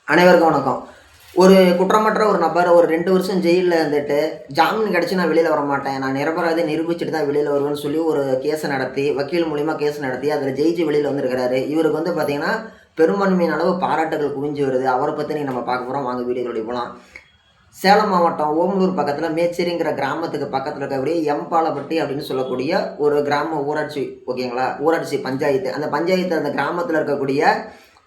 அனைவருக்கும் வணக்கம். ஒரு குற்றமற்ற ஒரு நபர் ஒரு 2 வருஷம் ஜெயில்ல இருந்துட்டு, ஜாமீன் கிடைச்சு நான் வெளியில வரமாட்டேன். நான் நிரபராதி நிரூபிச்சுட்டு தான் வெளியில வருவேன்னு சொல்லி ஒரு கேஸ நடத்தி, வக்கீல் மூலியமா கேஸ் நடத்தி, அதில ஜெயிச்சு வெளியில வந்திருக்கிறாரு. இவருக்கு வந்து பார்த்தீங்கன்னா, பெரும்பான்மையான அளவு பாராட்டுகள் குவிஞ்சு வருது. அவர பத்தி இன்னைக்கு நம்ம பார்க்க போறோம். வாங்க வீடியோக்குள்ள போலாம். சேலம் மாவட்டம் ஓமலூர் பக்கத்தில மேச்சேரிங்கிற கிராமத்துக்கு பக்கத்தில இருக்கக்கூடிய எம்பாலப்பட்டி அப்படின்னு சொல்லக்கூடிய ஒரு கிராம ஊராட்சி ஓகேங்களா? ஊராட்சி பஞ்சாயத்து. அந்த பஞ்சாயத்து அந்த கிராமத்தில இருக்கக்கூடிய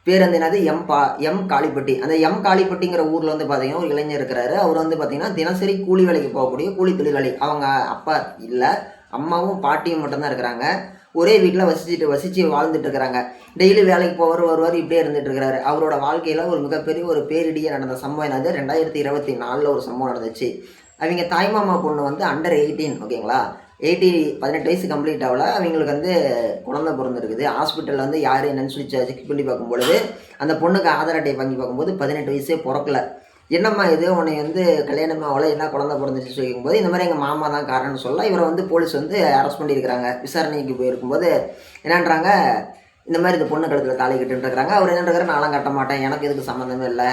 பேர் வந்து என்னது எம் காளிப்பட்டி. அந்த எம் காளிப்பட்டிங்கிற ஊர்ல வந்து பார்த்தீங்கன்னா, ஒரு இளைஞர் இருக்கிறாரு. அவர் வந்து பார்த்தீங்கன்னா, தினசரி கூலி வேலைக்கு போகக்கூடிய கூலி தொழிலாளி. அவங்க அப்பா இல்ல. அம்மாவும், பாட்டியும் மட்டும் தான் இருக்கிறாங்க. ஒரே வீட்ல வசிச்சு வாழ்ந்துட்டு இருக்கிறாங்க. டெய்லி வேலைக்கு போவாரு, வருவாரு, இப்படியே இருந்துட்டு இருக்கிறாரு. அவரோட வாழ்க்கையில ஒரு மிகப்பெரிய ஒரு பேரிடியே நடந்த சம்பவம் என்னது 2024ல ஒரு சம்பவம் நடந்துச்சு. அவிங்க தாய்மாமா பொண்ணு வந்து அண்டர் 18 ஓகேங்களா? 18 வயசு கம்ப்ளீட் ஆகல. அவங்களுக்கு வந்து குழந்தை பிறந்திருக்குது. ஹாஸ்பிட்டலில் வந்து யார் என்னன்னு சொல்லி செக் பண்ணி பார்க்கும்பொழுது, அந்த பொண்ணுக்கு ஆதார் அட்டை வாங்கி பார்க்கும்போது 18 வயசே பொறக்கல. என்னம்மா இது உன்னை வந்து கல்யாணமே ஆகல, என்ன குழந்தை பிறந்துச்சு சொல்லிக்கும்போது, இந்த மாதிரி எங்கள் மாமா தான் காரணம்னு சொல்ல, இவரை வந்து போலீஸ் வந்து அரெஸ்ட் பண்ணியிருக்கிறாங்க. விசாரணைக்கு போயிருக்கும்போது என்னன்றாங்க, இந்த மாதிரி இந்த பொண்ணு கழுத்தில் தாலி கட்டுன்றாங்க. அவர் என்னன்றாரு, நான்லாம் கட்ட மாட்டேன், எனக்கு இதுக்கு சம்மந்தமே இல்லை,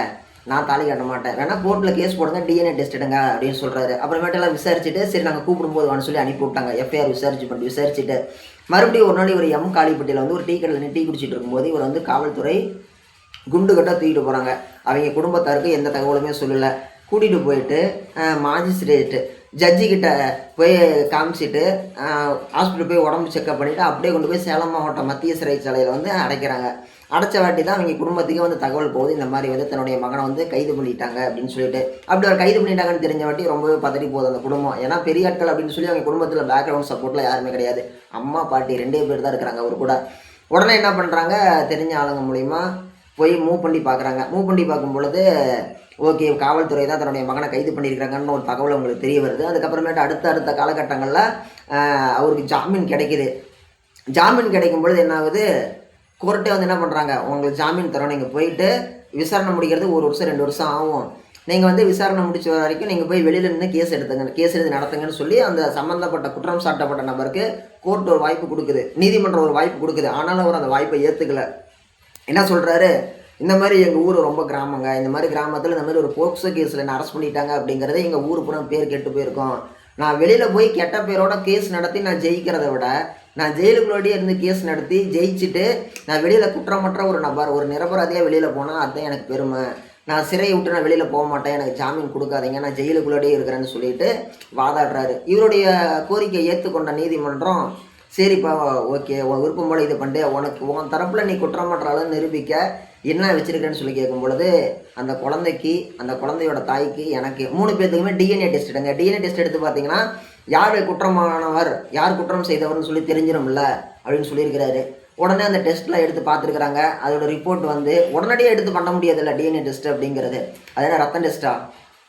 நான் தாலி கட்ட மாட்டேன், வேணா கோர்ட்டில் கேஸ் போடுங்க, டிஎன்ஏ டெஸ்ட் எடுங்க அப்படின்னு சொல்கிறாரு. அப்புறமேட்டெல்லாம் விசாரிச்சுட்டு சரி நாங்கள் கூப்பிடும்போது வான்னு சொல்லி அனுப்பி விட்டாங்க. எஃப்ஐஆர் விசாரிச்சுட்டு மறுபடியும் ஒரு நாள் இவர் எம் காளிப்பட்டியில் வந்து ஒரு டீ கடையில் டீ குடிச்சிட்டு இருக்கும்போது இவர் வந்து காவல்துறை குண்டு கட்டாக தூக்கிட்டு போகிறாங்க. அவங்க குடும்பத்தாருக்கு எந்த தகவலுமே சொல்லலை. கூட்டிகிட்டு போயிட்டு மாஜிஸ்ட்ரேட்டு ஜட்ஜிக்கிட்ட போய் காமிச்சிட்டு ஹாஸ்பிட்டல் போய் உடம்பு செக்அப் பண்ணிவிட்டு அப்படியே கொண்டு போய் சேலம் மாவட்டம் மத்திய சிறைச்சாலையில் வந்து அடைக்கிறாங்க. அடைச்ச வாட்டி தான் அவங்க குடும்பத்துக்கே வந்து தகவல் போகுது, இந்த மாதிரி வந்து தன்னுடைய மகனை வந்து கைது பண்ணிட்டாங்க அப்படின்னு சொல்லிட்டு. அப்படி அவர் கைது பண்ணிட்டாங்கன்னு தெரிஞ்ச வாட்டி ரொம்பவே பதறி போகுது அந்த குடும்பம். ஏன்னா பெரிய ஆட்கள் அப்படின்னு சொல்லி அவங்க குடும்பத்தில் பேக்ரவுண்ட் சப்போர்ட்டில் யாருமே கிடையாது. அம்மா பாட்டி 2 பேர் தான் இருக்கிறாங்க அவர் கூட. உடனே என்ன பண்ணுறாங்க, தெரிஞ்ச ஆளுங்க மூலிமா போய் மூவ் பண்ணி பார்க்குறாங்க. மூவ் பண்ணி பார்க்கும் பொழுது ஓகே காவல்துறை தான் தன்னுடைய மகனை கைது பண்ணியிருக்கிறாங்கன்னு ஒரு தகவல் அவங்களுக்கு தெரிய வருது. அதுக்கப்புறமேட்டு அடுத்த காலகட்டங்களில் அவருக்கு ஜாமீன் கிடைக்கிது. ஜாமீன் கிடைக்கும் பொழுது என்ன ஆகுது, கோர்ட்டே வந்து என்ன பண்ணுறாங்க, உங்களுக்கு ஜாமீன் தரோம், நீங்கள் போயிட்டு விசாரணை முடிக்கிறது 1 வருஷம் 2 வருஷம் ஆகும், நீங்கள் வந்து விசாரணை முடிச்ச வரைக்கும் நீங்கள் போய் வெளியில் நின்று கேஸ் எடுத்து நடத்துங்கன்னு சொல்லி அந்த சம்மந்தப்பட்ட குற்றம் சாட்டப்பட்ட நபருக்கு கோர்ட் ஒரு வாய்ப்பு கொடுக்குது, நீதிமன்றம் ஒரு வாய்ப்பு கொடுக்குது. ஆனாலும் அவர் அந்த வாய்ப்பை ஏற்றுக்கல. என்ன சொல்கிறாரு, இந்த மாதிரி எங்கள் ஊர் ரொம்ப கிராமங்க, இந்த மாதிரி கிராமத்தில் இந்த மாதிரி ஒரு போக்சோ கேஸில் என்ன அரெஸ்ட் பண்ணிட்டாங்க அப்படிங்கிறத எங்கள் ஊர் பூரா பேர் கெட்டு போயிருக்கோம். நான் வெளியில் போய் கெட்ட பேரோட கேஸ் நடத்தி நான் ஜெயிக்கிறத விட நான் ஜெயிலுக்குள்ளோடையே இருந்து கேஸ் நடத்தி ஜெயிச்சுட்டு நான் வெளியில் குற்றமற்ற ஒரு நபர் ஒரு நிரபராதியாக வெளியில் போனால் அதுதான் எனக்கு பெருமை. நான் சிறையை விட்டு நான் வெளியில் போக மாட்டேன், எனக்கு ஜாமீன் கொடுக்காதீங்க, நான் ஜெயிலுக்குள்ளோடையே இருக்கிறேன்னு சொல்லிட்டு வாதாடுறாரு. இவருடைய கோரிக்கையை ஏற்றுக்கொண்ட நீதிமன்றம் சரிப்பா ஓகே உன் விருப்பம் போல் இது பண்ணிட்டு உனக்கு உன் தரப்பில் நீ குற்றமற்ற அளவு நிரூபிக்க என்ன வச்சுருக்கிறேன்னு சொல்லி கேட்கும் பொழுது அந்த குழந்தைக்கு அந்த குழந்தையோட தாய்க்கு எனக்கு 3 பேர்த்துக்குமே டிஎன்ஏ டெஸ்ட் எடுங்க. டிஎன்ஏ டெஸ்ட் எடுத்து பார்த்தீங்கன்னா யார் குற்றமானவர் யார் குற்றம் செய்தவர்னு சொல்லி தெரிஞ்சிடும்ல அப்படின்னு சொல்லியிருக்கிறாரு. உடனே அந்த டெஸ்ட்லாம் எடுத்து பார்த்துருக்குறாங்க. அதோட ரிப்போர்ட் வந்து உடனடியாக எடுத்து பண்ண முடியாதுல்ல டிஎன்ஏ டெஸ்ட் அப்படிங்கிறது. அது என்ன ரத்தம் டெஸ்ட்டா,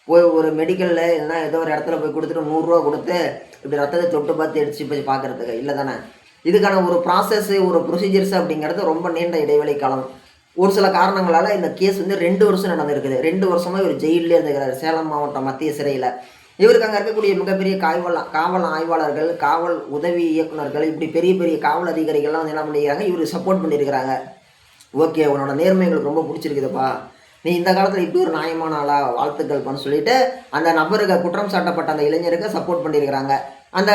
போய் ஒரு மெடிக்கலில் இல்லைன்னா ஏதோ ஒரு இடத்துல போய் கொடுத்துட்டு 100 ரூபா கொடுத்து இப்படி ரத்தத்தை தொட்டு பார்த்து எடுத்து போய் பார்க்குறதுக்கு இல்லை தானே. இதுக்கான ஒரு ப்ராசஸ்ஸு ஒரு ப்ரொசீஜர்ஸ் அப்படிங்கிறது ரொம்ப நீண்ட இடைவெளி காலம். ஒரு சில காரணங்களால் இந்த கேஸ் வந்து 2 வருஷம் நடந்திருக்குது. 2 வருஷமாக இவர் ஜெயிலே இருந்துக்கிறார் சேலம் மாவட்டம் மத்திய சிறையில். இவருக்கு அங்கே இருக்கக்கூடிய மிகப்பெரிய காவல் ஆய்வாளர்கள், காவல் உதவி இயக்குநர்கள், இப்படி பெரிய பெரிய காவல் அதிகாரிகள்லாம் வந்து என்ன பண்ணிக்கிறாங்க, இவருக்கு சப்போர்ட் பண்ணியிருக்கிறாங்க. ஓகே உன்னோட நேர்மை எங்களுக்கு ரொம்ப பிடிச்சிருக்குதுப்பா, நீ இந்த காலத்தில் இப்படி ஒரு நியாயமான ஆளா, வாழ்த்துக்கள்னு சொல்லிட்டு அந்த நபருக்கு குற்றம் சாட்டப்பட்ட அந்த இளைஞருக்கு சப்போர்ட் பண்ணியிருக்கிறாங்க. அந்த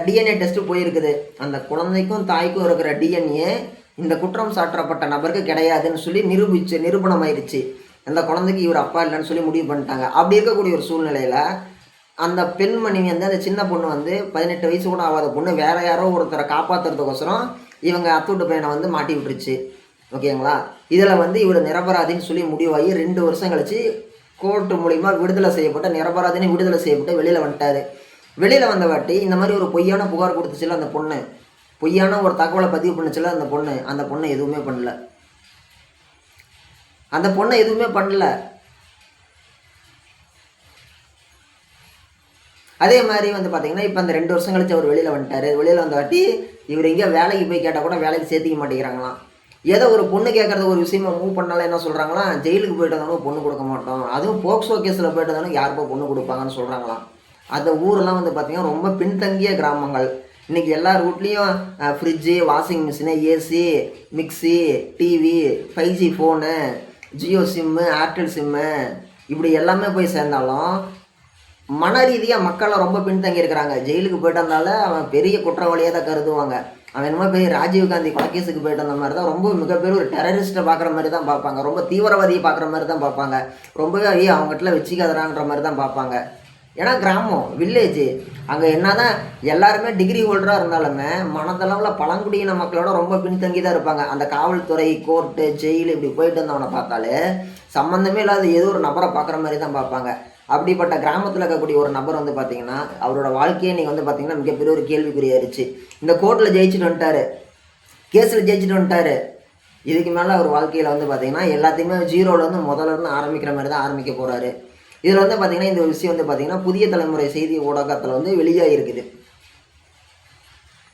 டிஎன்ஏ டெஸ்ட்டு போயிருக்குது. அந்த குழந்தைக்கும் தாய்க்கும் இருக்கிற டிஎன்ஏ இந்த குற்றம் சாட்டப்பட்ட நபருக்கு கிடையாதுன்னு சொல்லி நிரூபணமாயிருச்சு. அந்த குழந்தைக்கு இவர் அப்பா இல்லைன்னு சொல்லி முடிவு பண்ணிட்டாங்க. அப்படி இருக்கக்கூடிய ஒரு சூழ்நிலையில் அந்த பெண்மணி வந்து அந்த சின்ன பொண்ணு வந்து 18 வயசு கூட ஆகாத பொண்ணு வேற யாரோ ஒருத்தரை காப்பாற்றுறதுக்கோசரம் இவங்க அத்தூட்டு பையனை வந்து மாட்டி விட்டுருச்சு ஓகேங்களா. இதில் வந்து இவர் நிரபராதின்னு சொல்லி முடிவாகி 2 வருஷம் கழிச்சு கோர்ட்டு மூலிமா நிரபராதின்னு விடுதலை செய்யப்பட்டு வெளியில் வந்துட்டார். வெளியில் வந்த வாட்டி இந்த மாதிரி ஒரு பொய்யான புகார் கொடுத்துச்சுல அந்த பொண்ணு, பொய்யான ஒரு தகவலை பதிவு பண்ணுச்சுல அந்த பொண்ணை எதுவுமே பண்ணல. அதே மாதிரி வந்து பார்த்தீங்கன்னா இப்போ அந்த 2 வருஷம் கழிச்சு அவர் வெளியில் வந்துட்டார். வெளியில் வந்த வாட்டி இவர் எங்கேயோ வேலைக்கு போய் கேட்டால் கூட வேலைக்கு சேர்த்திக்க மாட்டேங்கிறாங்களாம். ஏதோ ஒரு பொண்ணு கேட்குறது ஒரு விஷயமா மூவ் பண்ணாலும் என்ன சொல்கிறாங்களாம், ஜெயிலுக்கு போயிட்டு வந்தாலும் பொண்ணு கொடுக்க மாட்டோம், அதுவும் போக்சோ கேஸில் போயிட்டு வந்தாலும் யாருப்பா பொண்ணு கொடுப்பாங்கன்னு சொல்கிறாங்களாம். அந்த ஊரெல்லாம் வந்து பார்த்திங்கன்னா ரொம்ப பின்தங்கிய கிராமங்கள். இன்றைக்கி எல்லார் வீட்லேயும் fridge, washing machine, AC, mixie, TV, 5G phone, Jio sim, Airtel sim இப்படி எல்லாமே போய் சேர்ந்தாலும், மன ரீதியா மக்கள்லாம் ரொம்ப பின்தங்கி இருக்கிறாங்க. ஜெயிலுக்கு போயிட்டு வந்தாலே அவன் பெரிய குற்றவாளியா தான் கருதுவாங்க. அவன் என்னமோ பெரிய ராஜீவ்காந்தி கொலைகேஸுக்கு போயிட்டு வந்த மாரி தான், ரொம்ப மிகப்பெரிய ஒரு டெரரிஸ்ட்ட பார்க்குற மாரி தான் பார்ப்பாங்க. ரொம்ப தீவிரவாதிய பார்க்குற மாரி தான் பார்ப்பாங்க. ரொம்பவே ஐயோ! அவங்ககிட்டலாம் வச்சுக்காதடான்ற மாரி தான் பார்ப்பாங்க. ஏன்னா கிராமம், வில்லேஜு. அங்க என்னதான் எல்லாருமே டிகிரி ஹோல்டரா இருந்தாலுமே, மனதளவுல பழங்குடியின மக்களோட ரொம்ப பின்தங்கி தான் இருப்பாங்க. அந்த காவல்துறை, கோர்ட்டு, ஜெயிலு இப்படி போயிட்டு வந்தவன பார்த்தாலே, சம்மந்தமே இல்லாத ஏதோ ஒரு நபர பார்க்குற மாரி தான் பார்ப்பாங்க. அப்படிப்பட்ட கிராமத்தில இருக்கக்கூடிய ஒரு நபர் வந்து பார்த்தீங்கன்னா, அவரோட வாழ்க்கையே இன்னைக்கு வந்து பார்த்தீங்கன்னா, மிகப்பெரிய ஒரு கேள்விக்குறியாயிருச்சு. இந்த கோர்ட்ல ஜெயிச்சுட்டு வந்துட்டாரு. கேஸ்ல ஜெயிச்சுட்டு வந்துட்டாரு. இதுக்கு மேல அவர் வாழ்க்கையில வந்து பார்த்தீங்கன்னா, எல்லாத்தையுமே ஜீரோலேருந்து முதல்ல இருந்து ஆரம்பிக்கிற மாரி தான் ஆரம்பிக்க போறாரு. இதில வந்து பார்த்தீங்கன்னா, இந்த விஷயம் வந்து பார்த்தீங்கன்னா, புதிய தலைமுறை செய்தி ஊடகத்தில வந்து வெளியாகியிருக்குது.